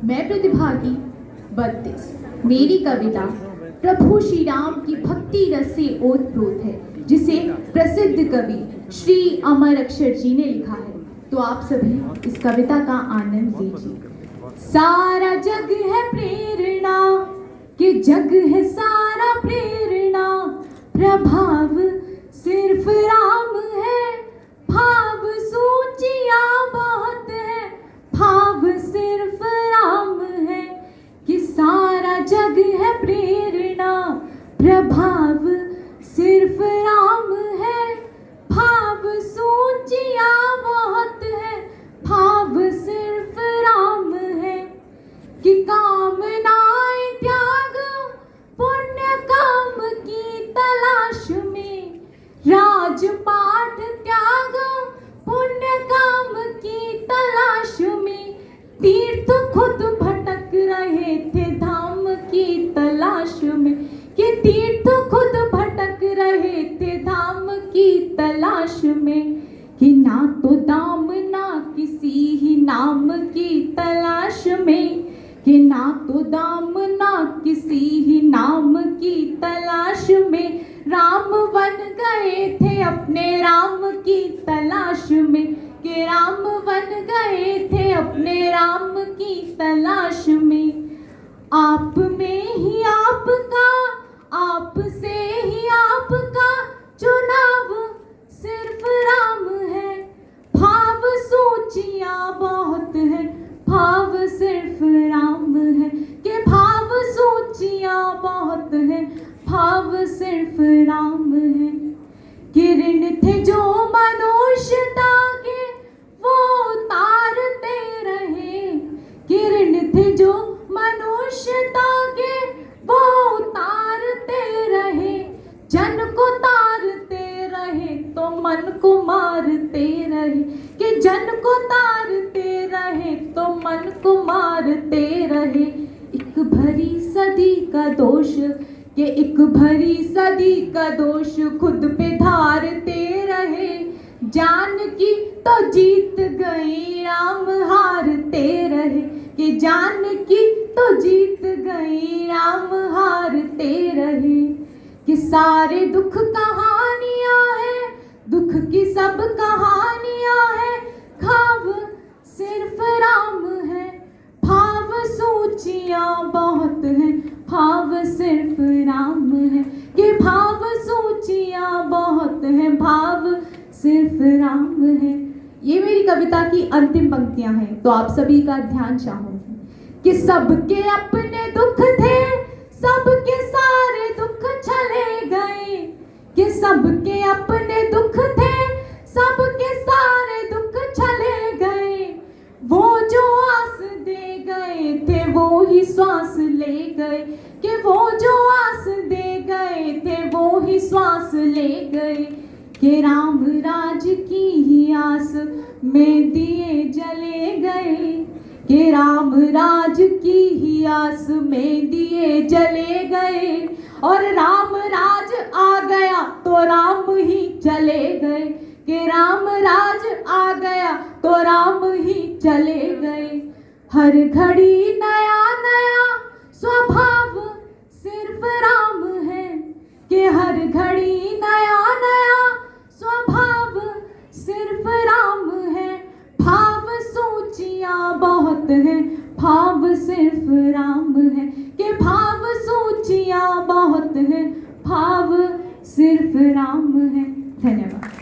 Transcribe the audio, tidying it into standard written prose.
मैं प्रतिभागी 32। मेरी कविता प्रभु श्री राम की भक्ति रस से ओतप्रोत है, जिसे प्रसिद्ध कवि श्री अमर अक्षर जी ने लिखा है। तो आप सभी इस कविता का आनंद लीजिए। सारा जग है प्रेरणा, कि जग है सारा प्रेरणा, प्रभाव सिर्फ राम है, भाव सूचिया बहुत है, भाव सिर्फ राम है। कि सारा जग है प्रेरणा, प्रभाव सिर्फ राम है, भाव सूचिया बहुत है, भाव सिर्फ राम है। कि कामनाएं त्याग पुण्य काम की तलाश में, राजपाट त्याग पुण्य काम की तलाश में, तीर्थ खुद भटक रहे थे धाम की तलाश में। कि तीर्थ खुद भटक रहे थे धाम की तलाश में। कि ना तो दाम ना किसी ही नाम की तलाश में, कि ना तो दाम ना किसी ही नाम की तलाश में, राम बन गए थे अपने राम की तलाश में। कि राम बन गए थे अपने राम की तलाश में। आप में ही आपका, आप से ही आपका चुनाव सिर्फ राम है, भाव सूचिया बहुत है, भाव सिर्फ राम है। कि भाव सूचिया बहुत है, भाव सिर्फ राम है। किरण थे जो मनुष्यता के वो उतारते रहे, किरण थे जो मनुष्यता के वो उतारते रहे, जन को तारते रहे तो मन को मारते रहे। कि जन को तारते रहे तो मन को मारते रहे। एक भरी सदी का दोष, कि एक भरी सदी का दोष खुद पे धारते रहे, जान की तो जीत गई राम हारते रहे। कि जान की तो जीत गई राम हारते रहे। कि सारे दुख कहानियां हैं, दुख की सब कहानियां हैं, खाव सिर्फ राम है, भाव सूचियां बहुत हैं, भाव सिर्फ राम है। कि भाव सूचियां बहुत हैं, भाव सिर्फ राम है। ये मेरी कविता की अंतिम पंक्तियां हैं, तो आप सभी का ध्यान चाहूंगी। कि सबके अपने दुख थे, सबके सारे दुख चले गए। कि सबके अपने दुख थे, सबके सारे दुख चले गए। वो जो आस दे गए थे वो ही श्वास ले गए। कि वो जो आस दे गए थे वो ही श्वास ले गए। कि राम राज की ही आस में दिए जले गए। कि राम राज की ही आस में दिए जले गए। और राम राज आ गया तो राम ही चले गए। कि राम राज आ गया तो राम ही चले गए। हर घड़ी नया नया स्वभाव सिर्फ राम है। कि हर घड़ी नया नया स्वभाव सिर्फ राम है, भाव सूचियां बहुत है, भाव सिर्फ राम है। कि भाव सूचियां बहुत है, भाव सिर्फ राम है।